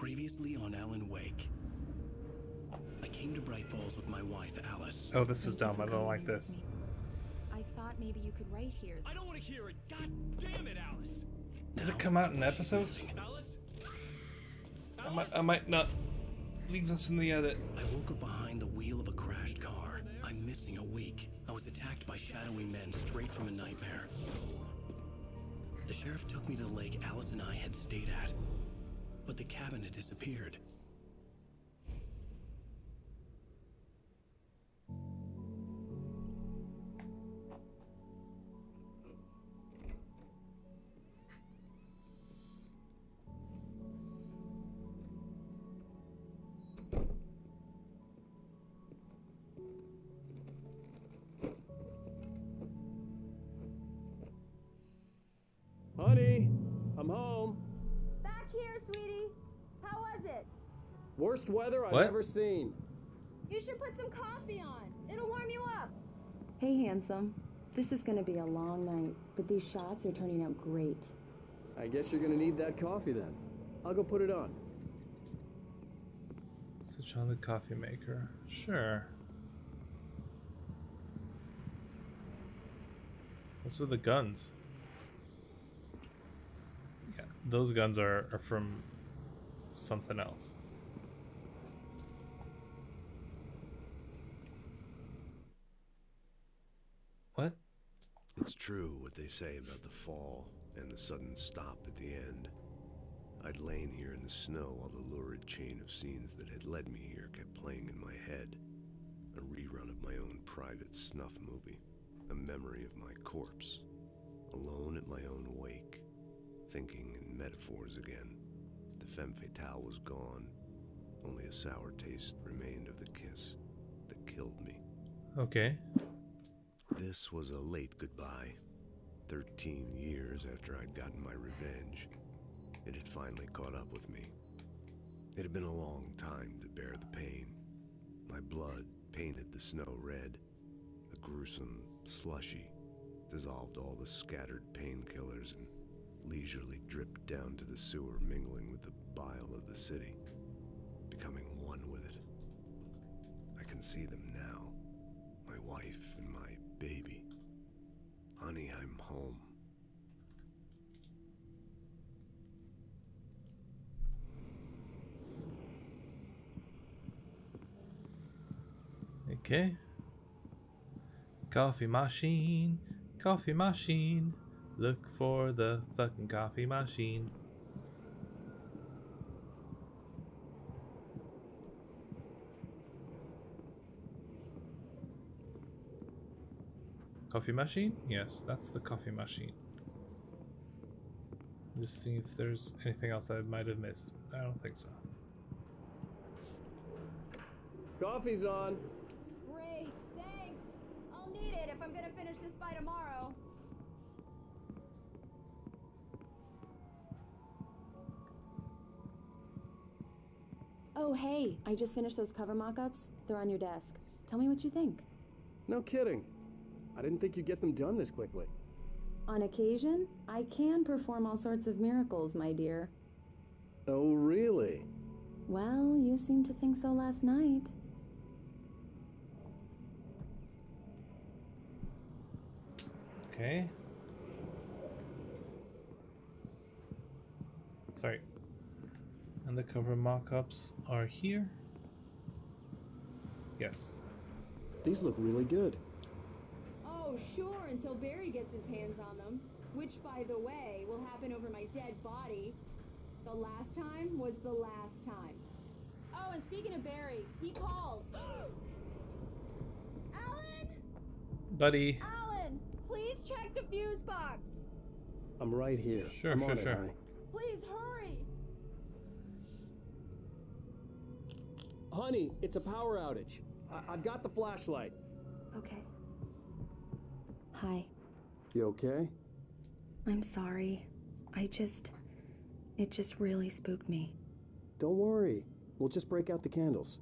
Previously on Alan Wake. I came to Bright Falls with my wife, Alice. Oh, this is dumb. I don't like this. I thought maybe you could write here. I don't want to hear it. God damn it, Alice. Did it come out in episodes? Alice? I might not leave this in the edit. I woke up behind the wheel of a crashed car. I'm missing a week. I was attacked by shadowy men straight from a nightmare. The sheriff took me to the lake Alice and I had stayed at, but the cabin had disappeared. Honey, I'm home. Back here, sweetie. How was it? Worst weather I've What? ever seen. You should put some coffee on. It'll warm you up. Hey, handsome. This is gonna be a long night, but these shots are turning out great. I guess you're gonna need that coffee then. I'll go put it on. Switch on the coffee maker. Sure. What's with the guns? Yeah, those guns are from something else. What? It's true what they say about the fall and the sudden stop at the end. I'd lain here in the snow while the lurid chain of scenes that had led me here kept playing in my head. A rerun of my own private snuff movie. A memory of my corpse. Alone at my own wake. Thinking in metaphors again. The femme fatale was gone. Only a sour taste remained of the kiss that killed me. Okay. This was a late goodbye. 13 years after I'd gotten my revenge. It had finally caught up with me. It had been a long time to bear the pain. My blood painted the snow red. A gruesome slushy dissolved all the scattered painkillers and leisurely dripped down to the sewer, mingling with the bile of the city, becoming one with it. I can see them now. My wife and my baby. Honey, I'm home. Okay. Coffee machine. Coffee machine. Look for the fucking coffee machine. Coffee machine? Yes, that's the coffee machine. Just see if there's anything else I might have missed. I don't think so. Coffee's on. Great, thanks. I'll need it if I'm gonna finish this by tomorrow. Oh, hey, I just finished those cover mock-ups. They're on your desk. Tell me what you think. No kidding. I didn't think you'd get them done this quickly. On occasion, I can perform all sorts of miracles, my dear. Oh, really? Well, you seemed to think so last night. Okay. Sorry. Undercover mock-ups are here. Yes. These look really good. Oh, sure, until Barry gets his hands on them. Which, by the way, will happen over my dead body. The last time was the last time. Oh, and speaking of Barry, he called. Alan! Buddy. Alan! Please check the fuse box! I'm right here. Sure, I'm sure, on it, sure. honey. Please hurry! Honey, it's a power outage. I've got the flashlight. Okay. Hi. You okay? I'm sorry. It just really spooked me. Don't worry. We'll just break out the candles.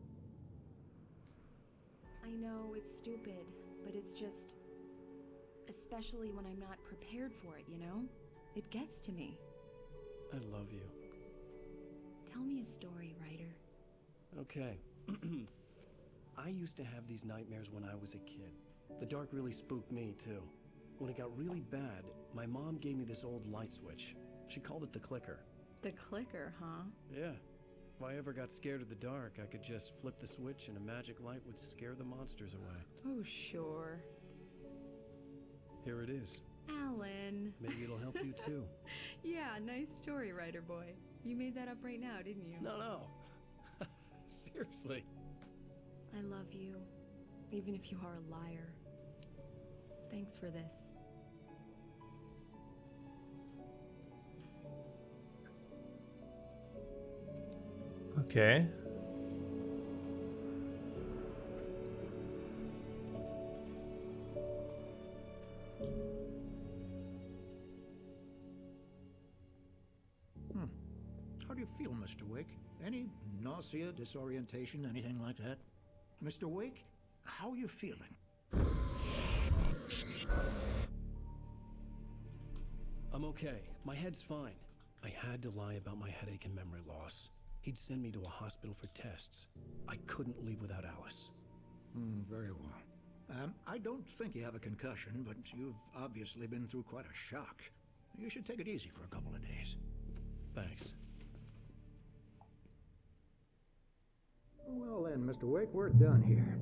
I know it's stupid, but it's just... Especially when I'm not prepared for it, you know? It gets to me. I love you. Tell me a story, writer. Okay. I used to have these nightmares when I was a kid. The dark really spooked me, too. When it got really bad, my mom gave me this old light switch. She called it the clicker. The clicker, huh? Yeah. If I ever got scared of the dark, I could just flip the switch and a magic light would scare the monsters away. Oh, sure. Here it is. Alan. Maybe it'll help you, too. Yeah, nice story, writer boy. You made that up right now, didn't you? No. Seriously. I love you, even if you are a liar. Thanks for this. Okay. How do you feel, Mr. Wake? Any nausea, disorientation, anything like that? Mr. Wake, how are you feeling? I'm okay. My head's fine. I had to lie about my headache and memory loss. He'd send me to a hospital for tests. I couldn't leave without Alice. Very well. I don't think you have a concussion, but you've obviously been through quite a shock. You should take it easy for a couple of days. Thanks. Well then, Mr. Wake, we're done here.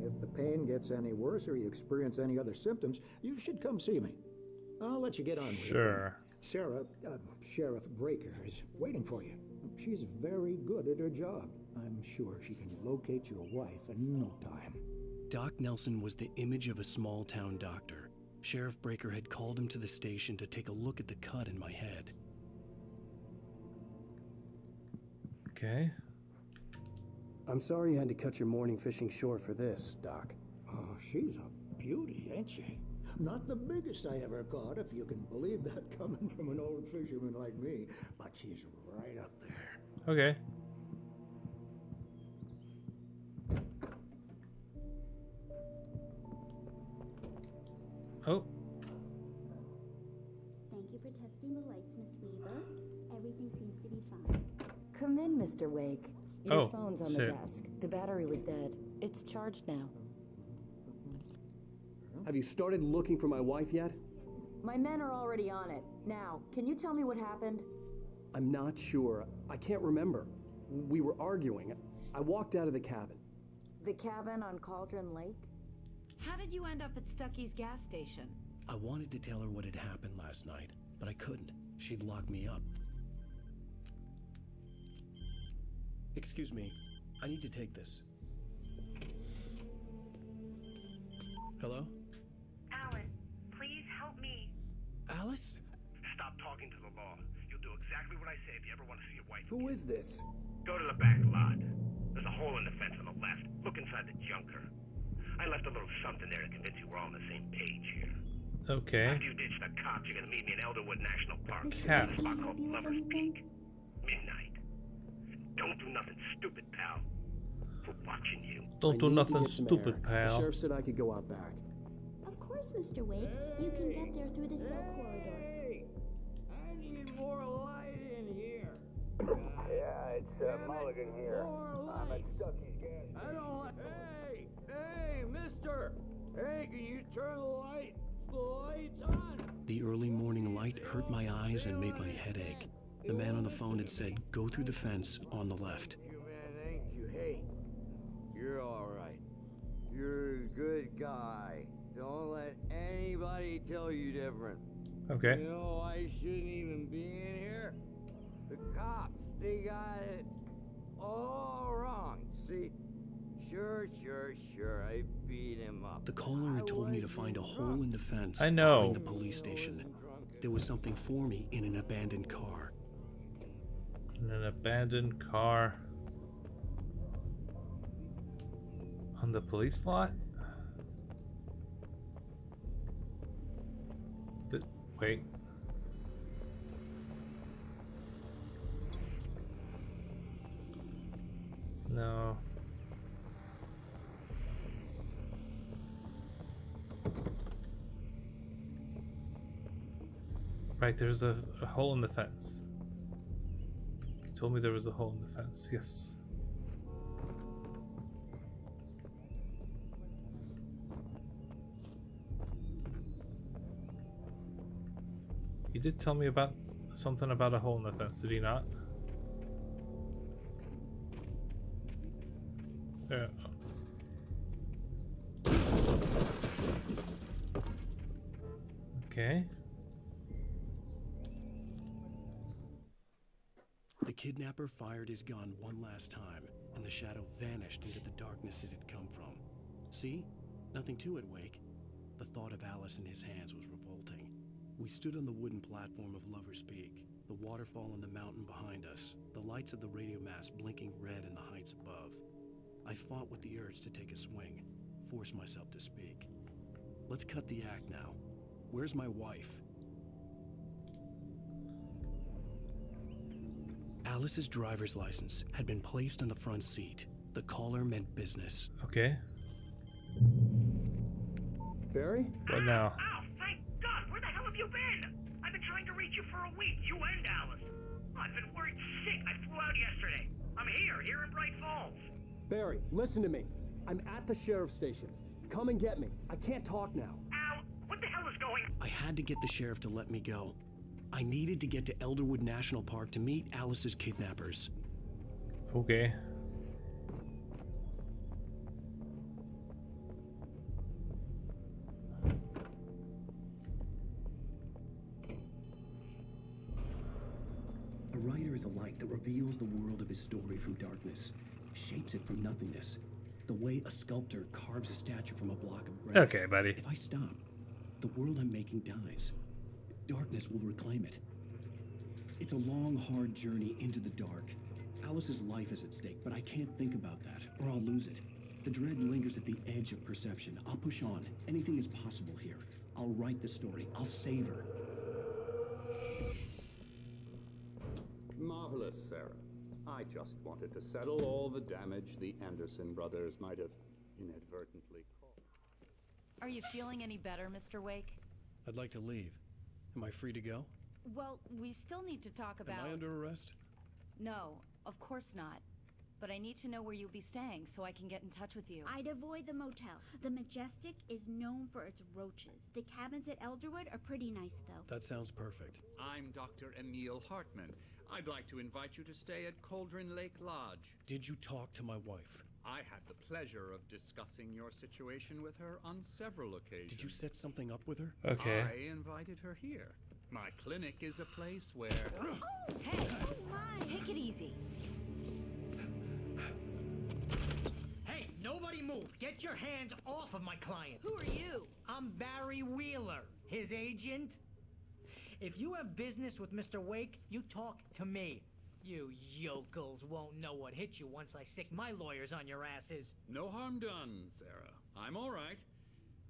If the pain gets any worse or you experience any other symptoms, you should come see me. I'll let you get on with it. Sure. Sarah, Sheriff Breaker, is waiting for you. She's very good at her job. I'm sure she can locate your wife in no time. Doc Nelson was the image of a small-town doctor. Sheriff Breaker had called him to the station to take a look at the cut in my head. Okay. I'm sorry you had to cut your morning fishing short for this, Doc. Oh, she's a beauty, ain't she? Not the biggest I ever caught, if you can believe that coming from an old fisherman like me, but she's right up there. Okay. Oh. Thank you for testing the lights, Miss Weaver. Everything seems to be fine. Come in, Mr. Wake. Your Oh, phone's on shit. the desk. The battery was dead. It's charged now. Have you started looking for my wife yet? My men are already on it. Now, can you tell me what happened? I'm not sure. I can't remember. We were arguing. I walked out of the cabin. The cabin on Cauldron Lake? How did you end up at Stucky's gas station? I wanted to tell her what had happened last night, but I couldn't. She'd locked me up. Excuse me. I need to take this. Hello? Alan, please help me. Alice? Stop talking to the law. You'll do exactly what I say if you ever want to see your wife. Who is this? Go to the back lot. There's a hole in the fence on the left. Look inside the junker. I left a little something there to convince you we're all on the same page here. Okay. After you ditch the cops, you're gonna meet me in Elderwood National Park. Caps. A spot called Lover's Peak. Midnight. Don't do nothing stupid, pal. We're watching you. Don't do I need to nothing get some stupid, air. The pal. sheriff said I could go out back. Of course, Mr. Wake. You can get there through the cell corridor. Hey, I need more light in here. Yeah, it's Mulligan here. I'm at Stucky's gas station. I don't like. Hey, mister! Hey, can you turn the lights on? The early morning light hurt my eyes and made my head ache. The man on the phone had said, go through the fence on the left. You man, ain't you? Hey, you're all right. You're a good guy. Don't let anybody tell you different. Okay. You know, I shouldn't even be in here. The cops, they got it all wrong. See? Sure, I beat him up. The caller had told me to find a hole in the fence I know. behind the police station. There was something for me in an abandoned car. In an abandoned car. On the police lot? Wait. No. Right, there's a hole in the fence. told me there was a hole in the fence. Yes. He did tell me about something about a hole in the fence, did he not? Yeah. Okay. The kidnapper fired his gun one last time, and the shadow vanished into the darkness it had come from. See? Nothing to it, Wake. The thought of Alice in his hands was revolting. We stood on the wooden platform of Lover's Peak, the waterfall on the mountain behind us, the lights of the radio mast blinking red in the heights above. I fought with the urge to take a swing, force myself to speak. Let's cut the act now. Where's my wife? Alice's driver's license had been placed on the front seat. The caller meant business. Okay. Barry? What now? Oh, thank God! Where the hell have you been? I've been trying to reach you for a week, you and Alice. I've been worried sick. I flew out yesterday. I'm here in Bright Falls. Barry, listen to me. I'm at the sheriff's station. Come and get me. I can't talk now. Al, what the hell is going on? I had to get the sheriff to let me go. I needed to get to Elderwood National Park to meet Alice's kidnappers. Okay. A writer is a light that reveals the world of his story from darkness, shapes it from nothingness, the way a sculptor carves a statue from a block of granite. Okay, buddy. If I stop, the world I'm making dies. Darkness will reclaim it. It's a long, hard journey into the dark. Alice's life is at stake, but I can't think about that, or I'll lose it. The dread lingers at the edge of perception. I'll push on. Anything is possible here. I'll write the story. I'll save her. Marvelous, Sarah. I just wanted to settle all the damage the Anderson brothers might have inadvertently caused. Are you feeling any better, Mr. Wake? I'd like to leave. Am I free to go? Well, we still need to talk about... Am I under arrest? No, of course not. But I need to know where you'll be staying so I can get in touch with you. I'd avoid the motel. The Majestic is known for its roaches. The cabins at Elderwood are pretty nice, though. That sounds perfect. I'm Dr. Emil Hartman. I'd like to invite you to stay at Cauldron Lake Lodge. Did you talk to my wife? I had the pleasure of discussing your situation with her on several occasions. Did you set something up with her? Okay. I invited her here. My clinic is a place where... Oh, hey! Oh, my! Take it easy. Hey, nobody move! Get your hands off of my client! Who are you? I'm Barry Wheeler, his agent. If you have business with Mr. Wake, you talk to me. You yokels won't know what hit you once I sick my lawyers on your asses. No harm done, Sarah. I'm all right.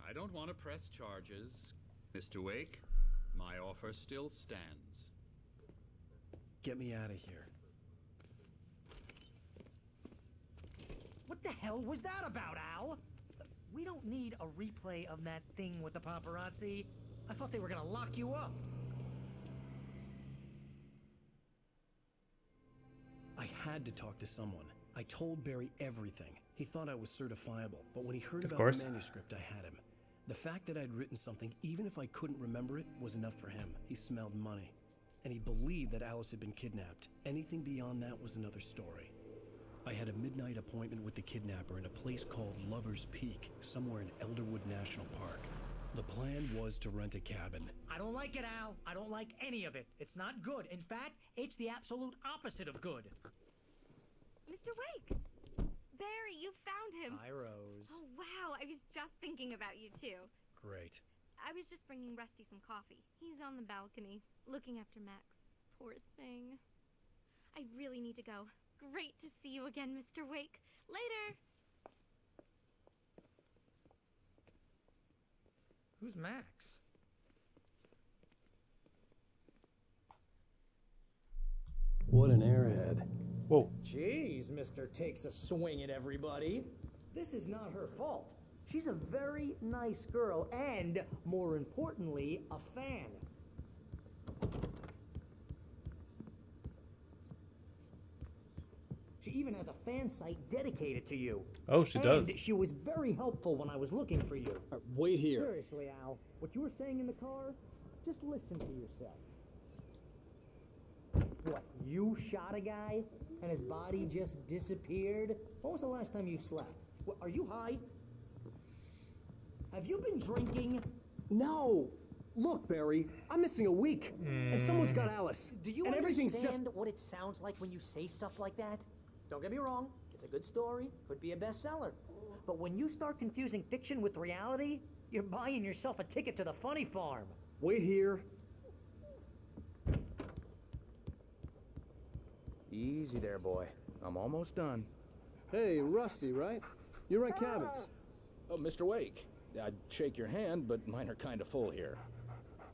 I don't want to press charges. Mr. Wake, my offer still stands. Get me out of here. What the hell was that about, Al? We don't need a replay of that thing with the paparazzi. I thought they were gonna lock you up. I had to talk to someone. I told Barry everything. He thought I was certifiable, but when he heard about the manuscript, I had him. The fact that I'd written something, even if I couldn't remember it, was enough for him. He smelled money. And he believed that Alice had been kidnapped. Anything beyond that was another story. I had a midnight appointment with the kidnapper in a place called Lover's Peak, somewhere in Elderwood National Park. The plan was to rent a cabin. I don't like it, Al. I don't like any of it. It's not good. In fact, it's the absolute opposite of good. Mr. Wake! Barry, you found him! Hi, Rose. Oh, wow. I was just thinking about you, too. Great. I was just bringing Rusty some coffee. He's on the balcony, looking after Max. Poor thing. I really need to go. Great to see you again, Mr. Wake. Later! Who's Max? What an airhead. Whoa. Jeez, Mr. Takes a swing at everybody. This is not her fault. She's a very nice girl and, more importantly, a fan. even has a fan site dedicated to you. Oh, she does. And she was very helpful when I was looking for you. Wait here. Seriously, Al, what you were saying in the car, just listen to yourself. What, you shot a guy and his body just disappeared? When was the last time you slept? What, are you high? Have you been drinking? No. Look, Barry, I'm missing a week, and someone's got Alice. Do you and everything's understand just... what it sounds like when you say stuff like that? Don't get me wrong, it's a good story, could be a bestseller. But when you start confusing fiction with reality, you're buying yourself a ticket to the funny farm. Wait here. Easy there, boy. I'm almost done. Hey, Rusty, right? You rent cabins. Oh, Mr. Wake. I'd shake your hand, but mine are kind of full here.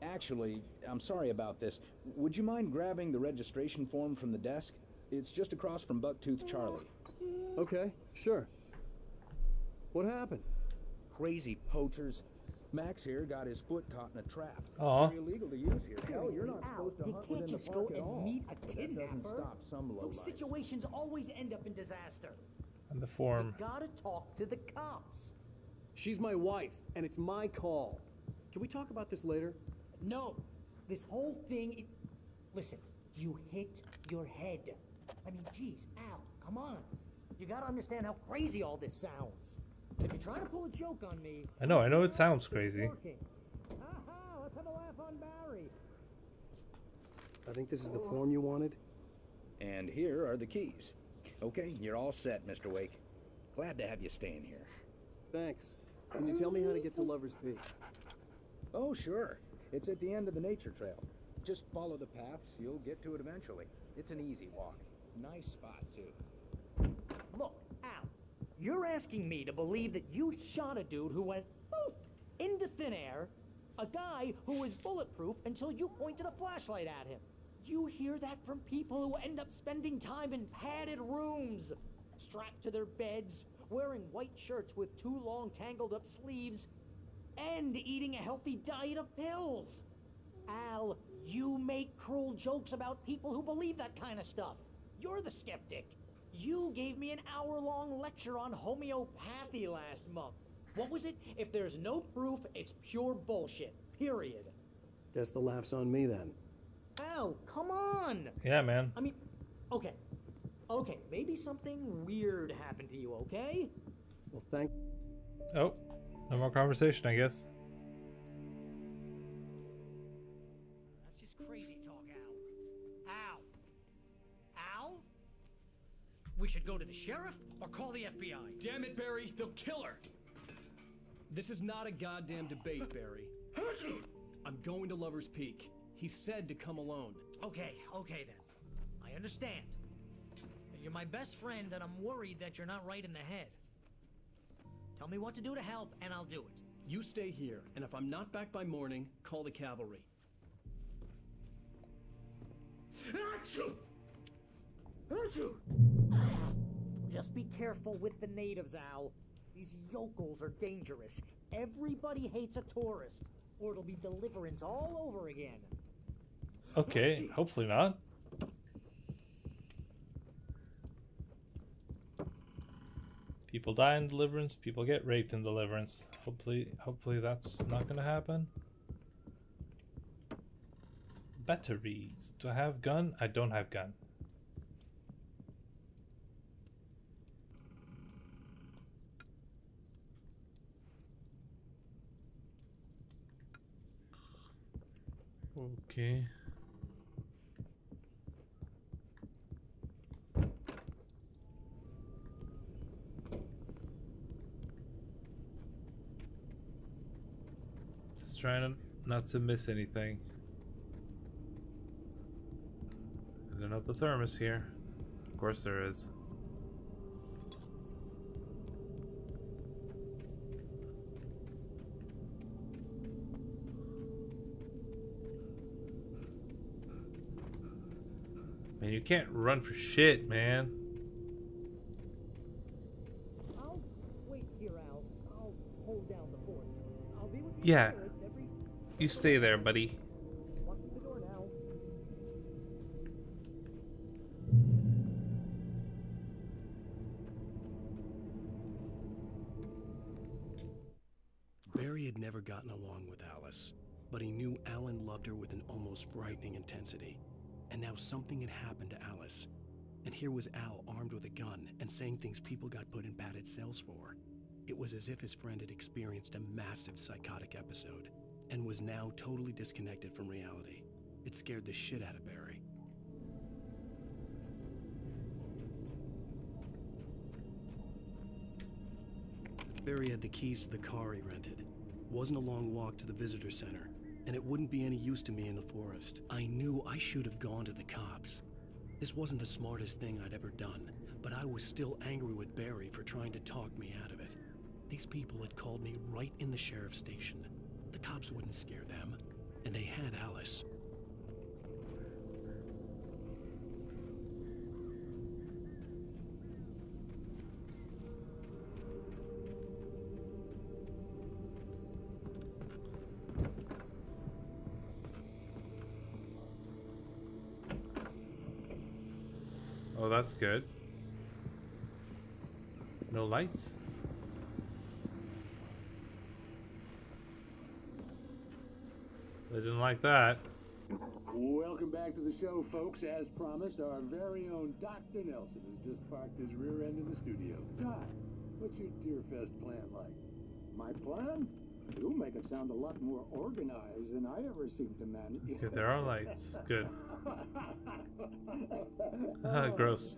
Actually, I'm sorry about this. Would you mind grabbing the registration form from the desk? It's just across from Bucktooth Charlie. Okay, sure. What happened? Crazy poachers. Max here got his foot caught in a trap. Aw. Very illegal to use here. Hell, you're not supposed to you hunt can't within just the go park at all. and meet a But that kidnapper. doesn't stop some Those lowlife. situations always end up in disaster. And the form. You gotta talk to the cops. She's my wife, and it's my call. Can we talk about this later? No. This whole thing, listen, you hit your head. I mean, geez, Al, come on. You gotta understand how crazy all this sounds. If you're trying to pull a joke on me... I know it sounds crazy. Aha, let's have a laugh on Barry. I think this is the form you wanted. And here are the keys. Okay, you're all set, Mr. Wake. Glad to have you staying here. Thanks. Can you tell me how to get to Lover's Peak? Oh, sure. It's at the end of the nature trail. Just follow the paths, you'll get to it eventually. It's an easy walk. Nice spot, too. Look, Al, you're asking me to believe that you shot a dude who went poof into thin air, a guy who was bulletproof until you pointed a flashlight at him. You hear that from people who end up spending time in padded rooms, strapped to their beds, wearing white shirts with too long tangled up sleeves, and eating a healthy diet of pills. Al, you make cruel jokes about people who believe that kind of stuff. You're the skeptic. You gave me an hour-long lecture on homeopathy last month. What was it? If there's no proof, it's pure bullshit. Period. Guess the laugh's on me then. Al, come on! Yeah, man. I mean, okay. Okay, maybe something weird happened to you, okay? Well, thank... Oh, no more conversation, I guess. That's just crazy talk, Al. Al? We should go to the sheriff or call the FBI. Damn it, Barry, they'll kill her. This is not a goddamn debate, Barry. I'm going to Lover's Peak. He said to come alone. Okay then. I understand. You're my best friend, and I'm worried that you're not right in the head. Tell me what to do to help, and I'll do it. You stay here, and if I'm not back by morning, call the cavalry. Achoo! Achoo! Just be careful with the natives, Al. These yokels are dangerous. Everybody hates a tourist, or it'll be Deliverance all over again. Okay, hopefully not. People die in Deliverance, people get raped in Deliverance. Hopefully that's not gonna happen. Batteries. Do I have gun? I don't have gun. Okay. Just trying not to miss anything. Is there not the thermos here? Of course there is. Man, you can't run for shit, man. I'll wait here, Al. I'll hold down the fort. I'll be with Yeah. You stay there, buddy. Watch the door now. Barry had never gotten along with Alice, but he knew Alan loved her with an almost frightening intensity. And now something had happened to Alice. And here was Al armed with a gun and saying things people got put in padded cells for. It was as if his friend had experienced a massive psychotic episode and was now totally disconnected from reality. It scared the shit out of Barry. Barry had the keys to the car he rented. It wasn't a long walk to the visitor center, and it wouldn't be any use to me in the forest. I knew I should have gone to the cops. This wasn't the smartest thing I'd ever done, but I was still angry with Barry for trying to talk me out of it. These people had called me right in the sheriff's station. The cops wouldn't scare them, and they had Alice. Oh, that's good. No lights? They didn't like that. Welcome back to the show, folks. As promised, our very own Dr. Nelson has just parked his rear end in the studio. Doc, what's your Deerfest plan like? My plan? You make it sound a lot more organized than I ever seem to manage. Okay, there are lights. Good. Gross.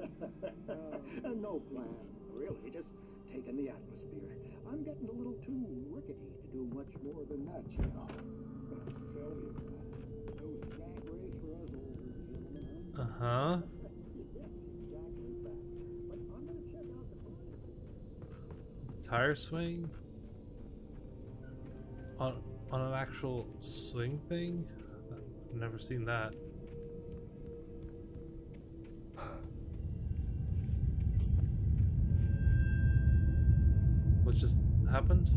No plan, really. Just taking the atmosphere. I'm getting a little too rickety to do much more than that, you know. Tell me about it. No sack race for us old gentlemen. Uh-huh. Exactly that. But I'm gonna check out the Tire swing? On an actual swing thing? I've never seen that. What just happened?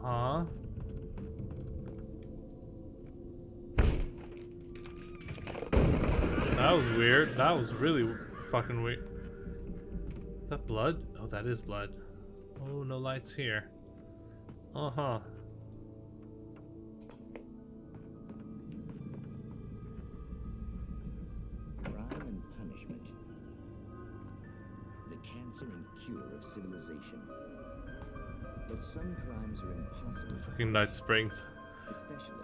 Uh-huh. That was weird. That was really fucking weird. Is that blood? Oh, that is blood. Oh, no lights here. Uh-huh. Crime and punishment. The cancer and cure of civilization. But some crimes are impossible. Fucking Night Springs. Especially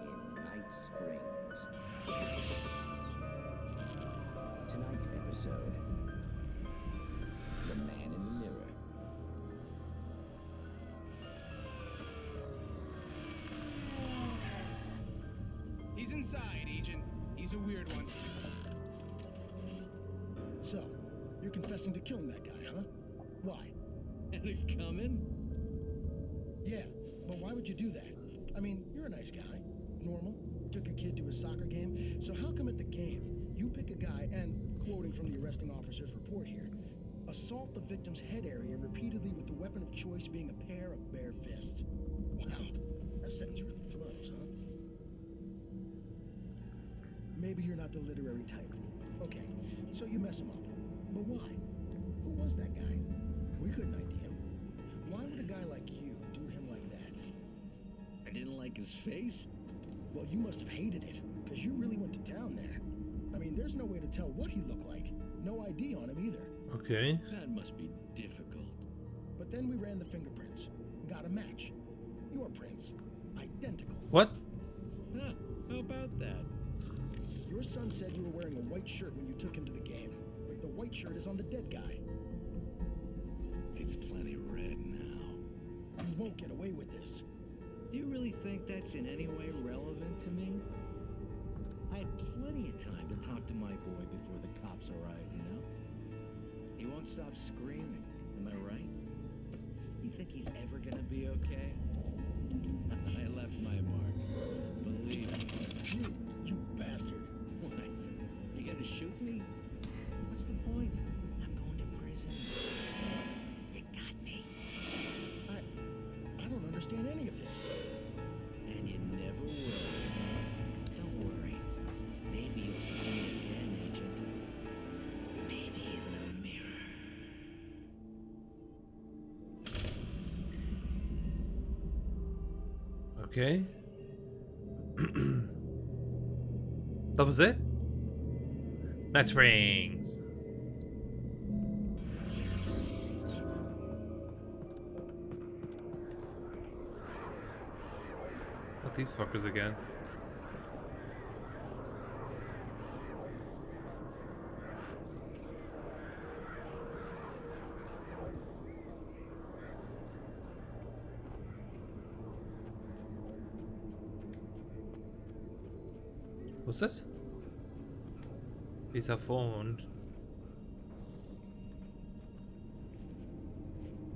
in Night Springs. Tonight's episode, The Man in the Mirror. He's inside, Agent. He's a weird one. So, you're confessing to killing that guy, huh? Why? And it coming? Yeah, but why would you do that? I mean, you're a nice guy. Normal. Took a kid to a soccer game. So how come at the game, you pick a guy and, quoting from the arresting officer's report here, assault the victim's head area repeatedly with the weapon of choice being a pair of bare fists? Wow, that sentence really flows, huh? Maybe you're not the literary type. Okay, so you mess him up. But why? Who was that guy? We couldn't ID him. Why would a guy like you do him like that? I didn't like his face. Well, you must have hated it, because you really went to town there. I mean, there's no way to tell what he looked like. No ID on him either. Okay. That must be difficult. But then we ran the fingerprints. Got a match. Your prints. Identical. What? Huh, how about that? Your son said you were wearing a white shirt when you took him to the game. But the white shirt is on the dead guy. It's plenty red now. You won't get away with this. Do you really think that's in any way relevant to me? I had plenty of time to talk to my boy before the cops arrived, you know? He won't stop screaming, am I right? You think he's ever gonna be okay? I left my mark. believe me. You bastard. What? You gonna shoot me? What's the point? I'm going to prison. You got me. I don't understand any of this. And you never will. Don't worry. Maybe you'll see me again, Agent. Maybe in the mirror. Okay. That was it? Match rings. Not these fuckers again. What's this? It's a phone.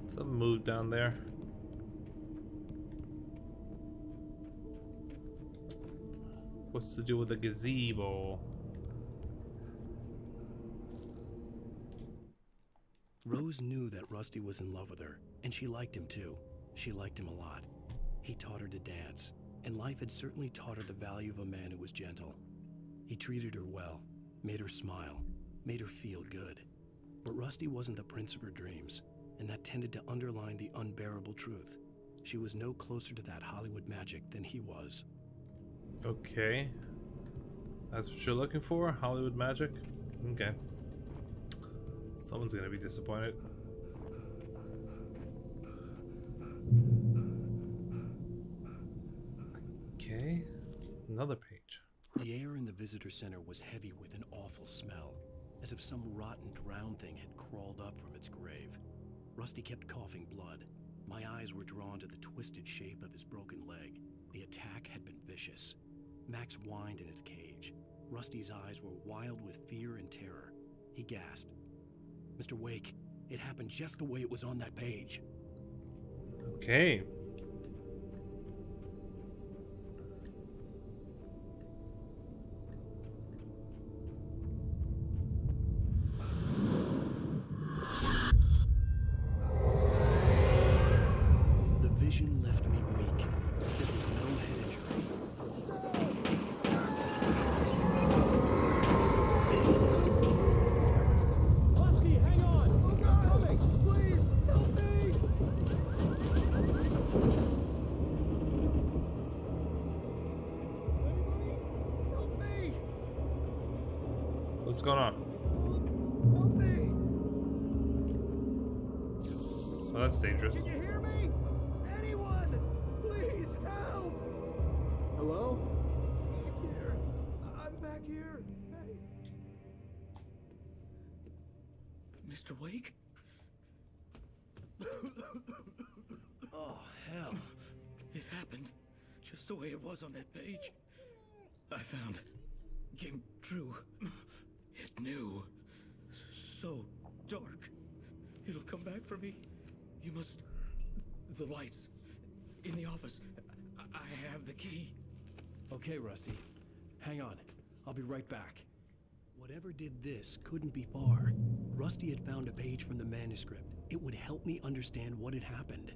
Something moved down there. What's to do with the gazebo? Rose knew that Rusty was in love with her, and she liked him too. She liked him a lot. He taught her to dance, and life had certainly taught her the value of a man who was gentle. He treated her well, made her smile, made her feel good. But Rusty wasn't the prince of her dreams, and that tended to underline the unbearable truth. She was no closer to that Hollywood magic than he was. Okay. That's what you're looking for? Hollywood magic? Okay. Someone's gonna be disappointed. Okay. Another page. The air in the visitor center was heavy with an awful smell, as if some rotten drowned thing had crawled up from its grave. Rusty kept coughing blood. My eyes were drawn to the twisted shape of his broken leg. The attack had been vicious. Max whined in his cage. Rusty's eyes were wild with fear and terror. He gasped. Mr. Wake, it happened just the way it was on that page. Okay. The vision left me weak. This was no head injury. Rusty, hang on! I'm coming! Please, help me! Anybody? Help me! What's going on? Help me! Oh, that's dangerous. Can you hear me? Anyone? Please help! Hello? Here. I'm back here. Hey. Mr. Wake? Oh, hell. It happened just the way it was on that page. I found. Came true. It knew. So dark. It'll come back for me. You must. The lights. In the office. I have the key. Okay, Rusty. Hang on. I'll be right back. Whatever did this couldn't be far. Rusty had found a page from the manuscript. It would help me understand what had happened.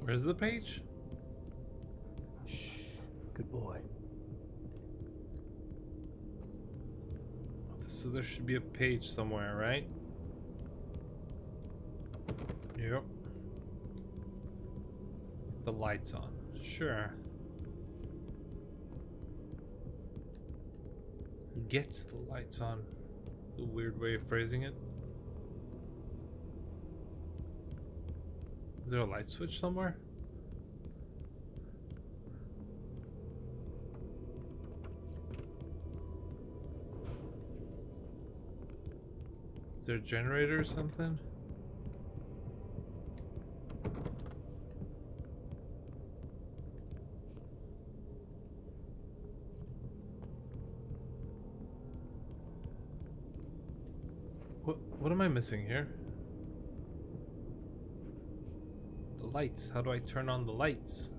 Where's the page? Shh. Good boy. So there should be a page somewhere, right? Yep. The lights on. Sure. Get the lights on. It's a weird way of phrasing it. Is there a light switch somewhere? Is there a generator or something? What am I missing here? The lights. How do I turn on the lights?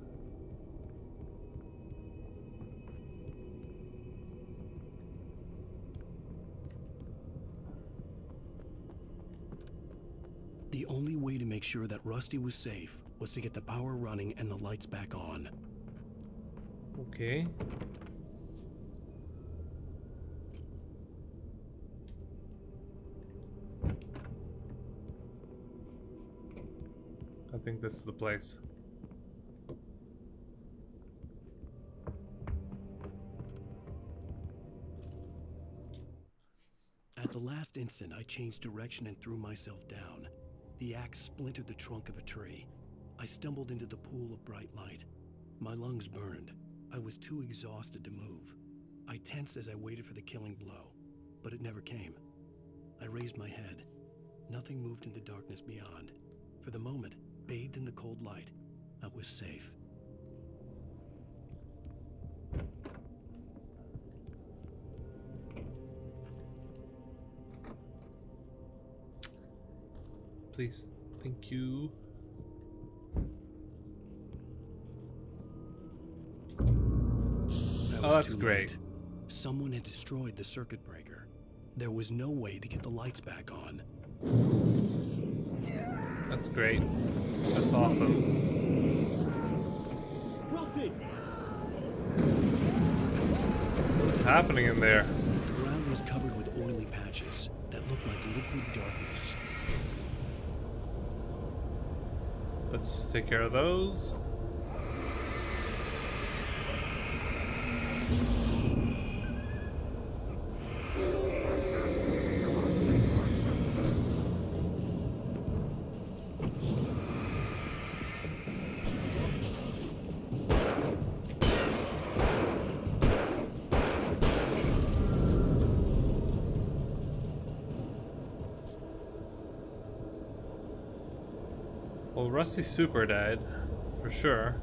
The only way to make sure that Rusty was safe was to get the power running and the lights back on. Okay. I think this is the place. At the last instant, I changed direction and threw myself down. The axe splintered the trunk of a tree. I stumbled into the pool of bright light. My lungs burned. I was too exhausted to move. I tensed as I waited for the killing blow, but it never came. I raised my head. Nothing moved in the darkness beyond. For the moment, bathed in the cold light, I was safe. Please, thank you. Oh, that's great. Someone had destroyed the circuit breaker. There was no way to get the lights back on. That's great. That's awesome. Rusty! What's happening in there? The ground was covered with oily patches that looked like liquid darkness. Let's take care of those. Well, Rusty Super died, for sure.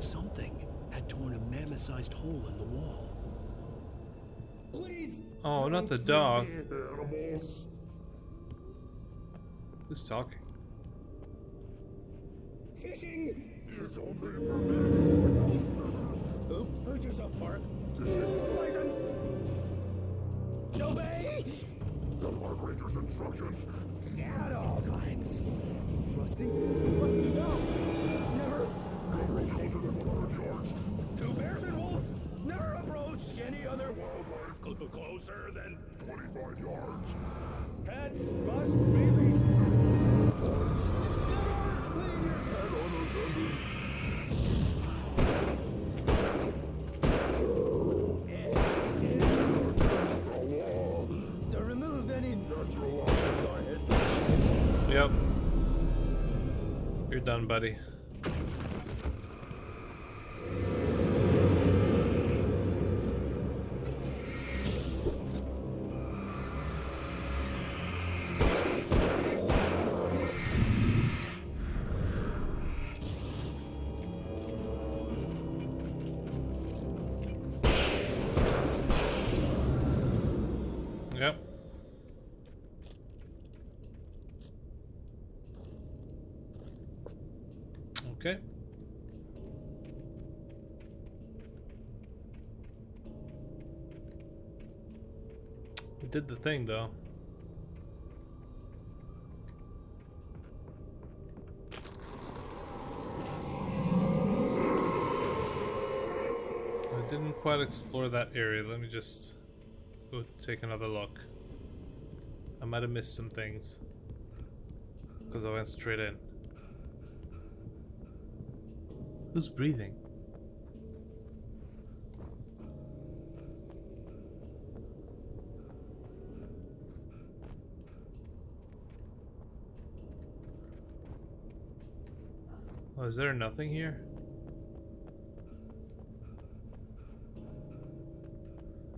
Something had torn a mammoth-sized hole in the wall. Please. Oh, not the dog. Animals. Who's talking? Fishing is only permitted for business. Who purchase a park? License. Obey. The park ranger's instructions. At all times. Rusty? Rusty, no! Never! Never closer than 100 yards. Two bears and wolves! Never approach any other wildlife closer than 45 yards. Pets must be released. Never leave your pet unattended. It is against the law to remove any natural objects on his property. Yep. You're done, buddy. Yep. Okay. We did the thing, though. I didn't quite explore that area. Let me just go take another look. I might have missed some things because I went straight in. Who's breathing? Oh, is there nothing here?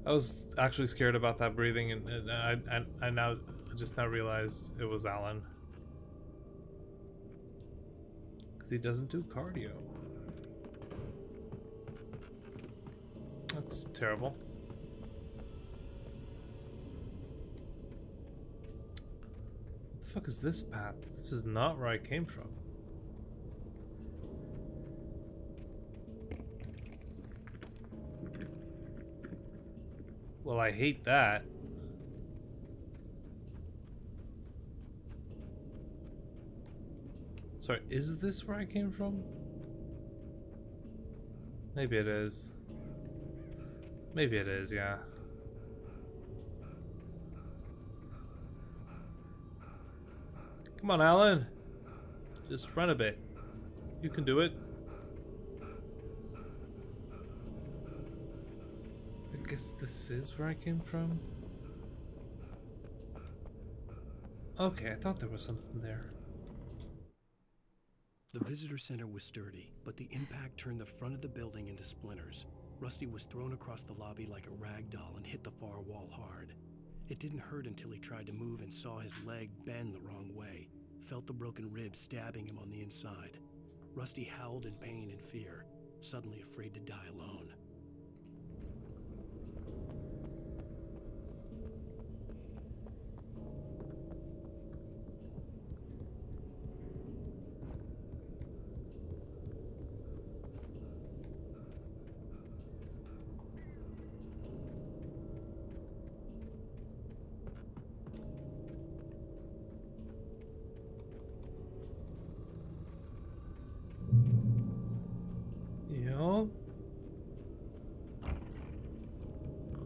I was actually scared about that breathing, and I now just now realized it was Alan, because he doesn't do cardio. That's terrible. What the fuck is this path? This is not where I came from. Well, I hate that. Sorry, is this where I came from? Maybe it is. Maybe it is, yeah. Come on, Alan. Just run a bit. You can do it. I guess this is where I came from. Okay, I thought there was something there. The visitor center was sturdy, but the impact turned the front of the building into splinters. Rusty was thrown across the lobby like a rag doll and hit the far wall hard. It didn't hurt until he tried to move and saw his leg bend the wrong way, felt the broken ribs stabbing him on the inside. Rusty howled in pain and fear, suddenly afraid to die alone.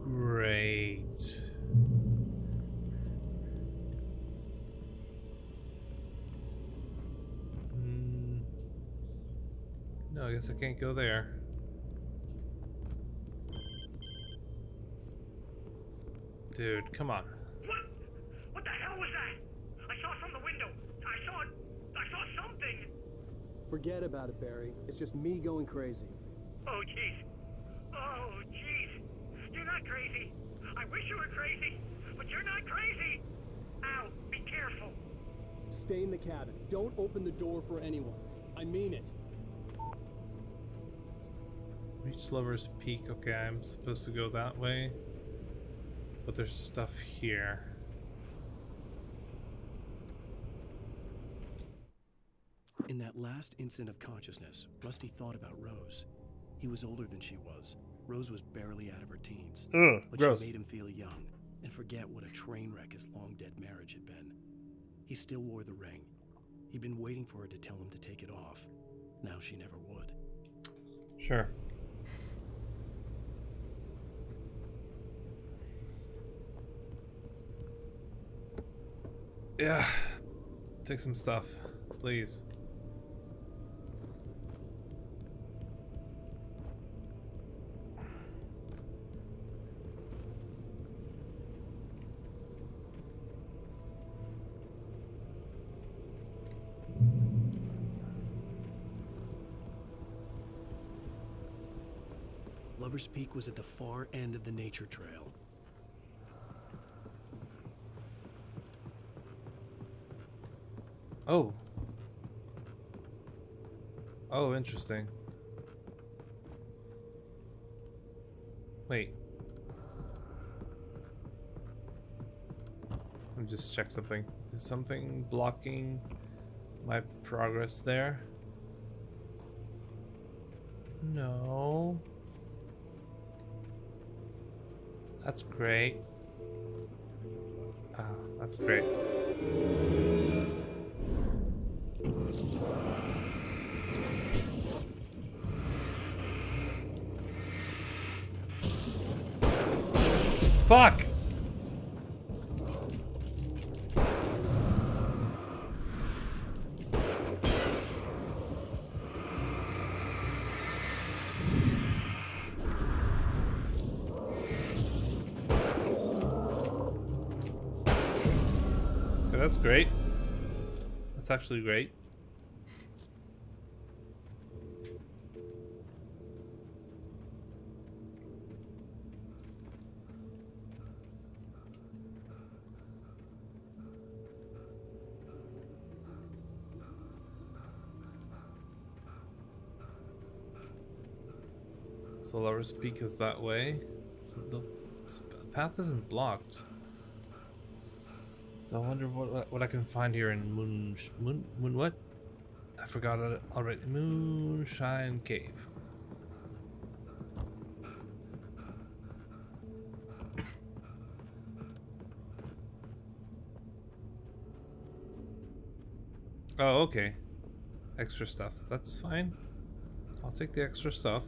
Great. No, I guess I can't go there. Dude, come on. What the hell was that? I saw from the window. I saw something. Forget about it, Barry. It's just me going crazy. Oh, jeez. Oh, jeez. You're not crazy. I wish you were crazy, but you're not crazy. Ow, be careful. Stay in the cabin. Don't open the door for anyone. I mean it. Reach Lover's Peak. Okay, I'm supposed to go that way. But there's stuff here. In that last instant of consciousness, Rusty thought about Rose. He was older than she was. Rose was barely out of her teens. But gross. She made him feel young and forget what a train wreck his long-dead marriage had been. He still wore the ring. He'd been waiting for her to tell him to take it off. Now she never would. Sure. Yeah. Take some stuff, please. Lover's Peak was at the far end of the nature trail. Oh. Oh, interesting. Wait. Let me just check something. Is something blocking my progress there? No. That's great. Ah, that's great. Fuck! Okay, that's great. That's actually great. So Lover's Peak is that way. So the path isn't blocked. So I wonder what I can find here in Moon what? I forgot it already. Moonshine Cave. Oh, okay. Extra stuff. That's fine. I'll take the extra stuff.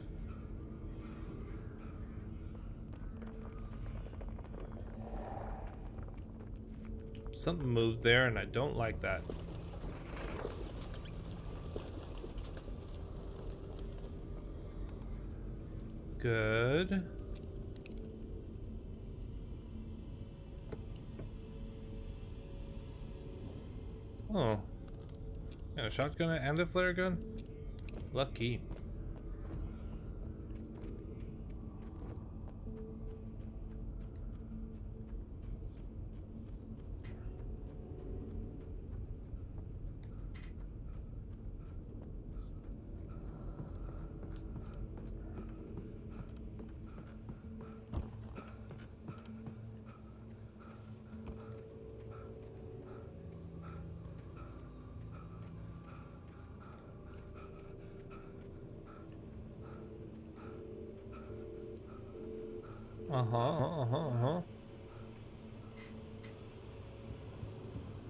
Something moved there and I don't like that. Good. Oh. And a shotgun and a flare gun? Lucky.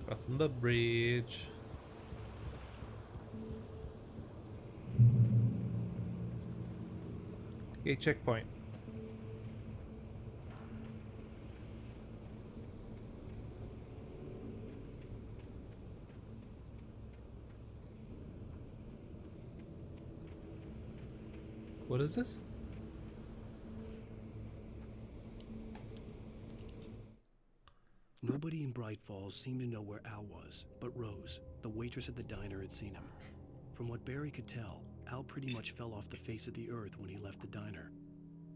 Crossing the bridge. Okay, checkpoint. What is this? Nobody in Bright Falls seemed to know where Al was, but Rose, the waitress at the diner, had seen him. From what Barry could tell, Al pretty much fell off the face of the earth when he left the diner.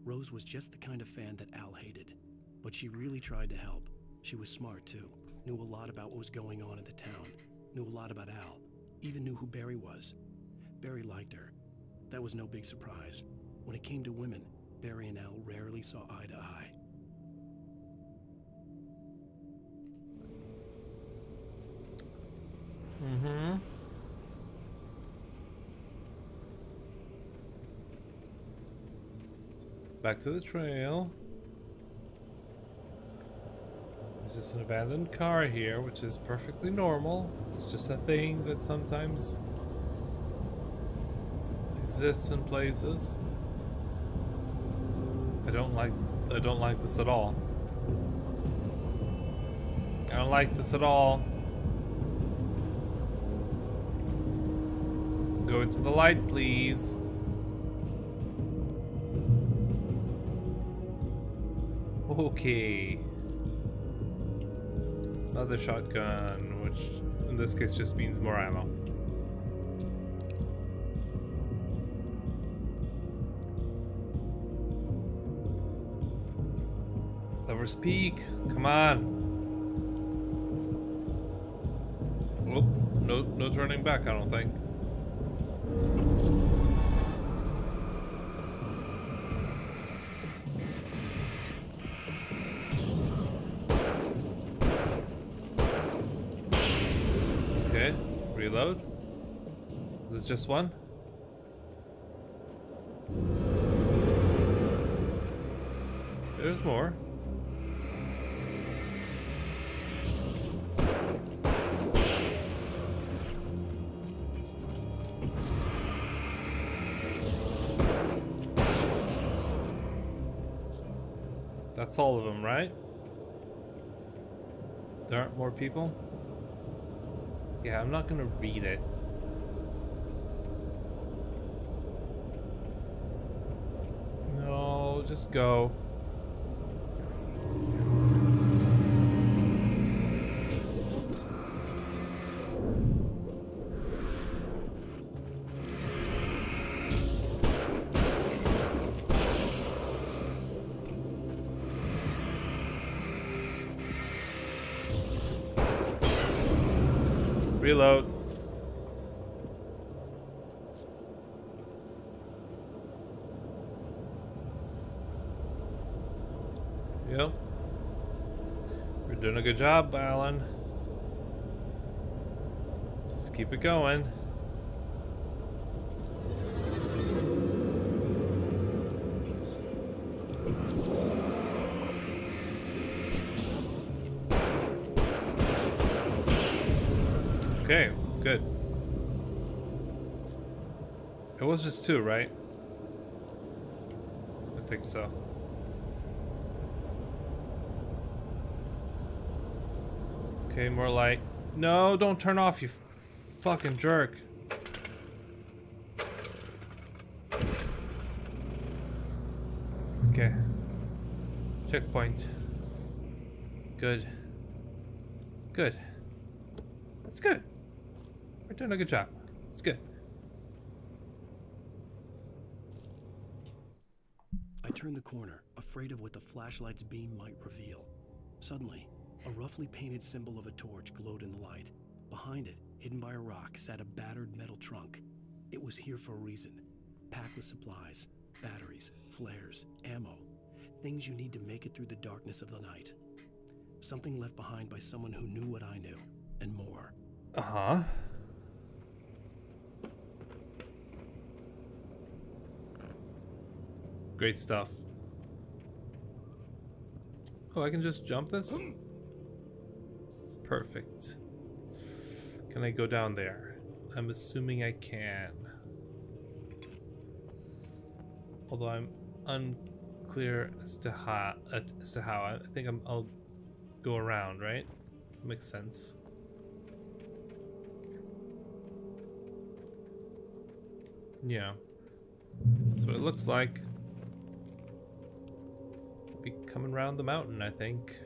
Rose was just the kind of fan that Al hated, but she really tried to help. She was smart too, knew a lot about what was going on in the town, knew a lot about Al, even knew who Barry was. Barry liked her. That was no big surprise. When it came to women, Barry and Al rarely saw eye to eye. Mm-hmm. Back to the trail. There's just an abandoned car here, which is perfectly normal. It's just a thing that sometimes exists in places. I don't like this at all. I don't like this at all. Go into the light, please. Okay. Another shotgun, which in this case just means more ammo. Lover's Peak, come on. Oh, no turning back, I don't think. Okay, reload. Is this just one? There's more. That's all of them, right? There aren't more people? Yeah, I'm not gonna read it. No, just go. Reload. Yep. You're doing a good job, Alan. Just keep it going. Okay, good. It was just 2, right? I think so. Okay, more light. No, don't turn off, you fucking jerk. Okay. Checkpoint. Good. Good. That's good. We're doing a good job. It's good. I turned the corner, afraid of what the flashlight's beam might reveal. Suddenly, a roughly painted symbol of a torch glowed in the light. Behind it, hidden by a rock, sat a battered metal trunk. It was here for a reason. Packed with supplies, batteries, flares, ammo. Things you need to make it through the darkness of the night. Something left behind by someone who knew what I knew, and more. Uh-huh. Great stuff. Oh, I can just jump this? Perfect. Can I go down there? I'm assuming I can. Although I'm unclear as to how. I think I'll go around, right? Makes sense. Yeah. That's what it looks like. Be coming around the mountain, I think.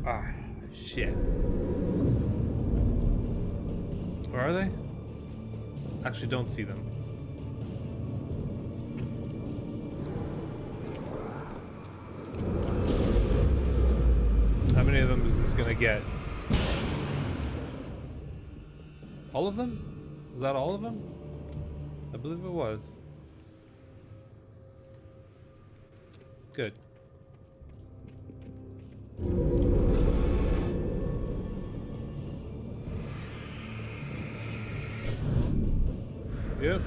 Ah, shit. Where are they? Actually, don't see them. How many of them is this gonna get? All of them? Was that all of them? I believe it was. Good. Yep.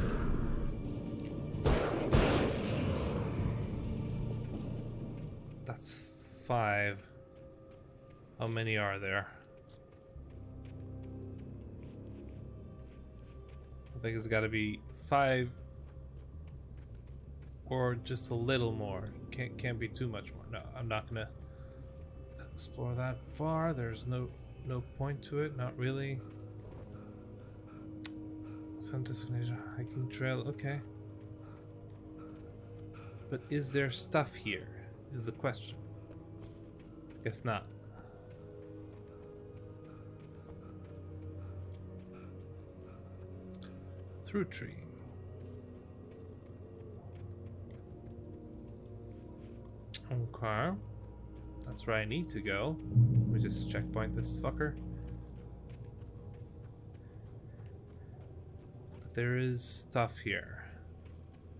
That's 5. How many are there? I think it's got to be 5 or just a little more. Can't be too much more. No, I'm not gonna explore that far. There's no point to it. Not really. Some designated hiking trail. Okay. But is there stuff here? Is the question. Guess not. Through tree. Okay. That's where I need to go. Let me just checkpoint this fucker. But there is stuff here.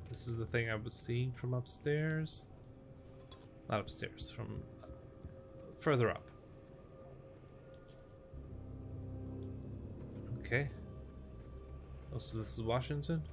This is the thing I was seeing from upstairs. Not upstairs, from further up. Okay. Oh, so this is Washington?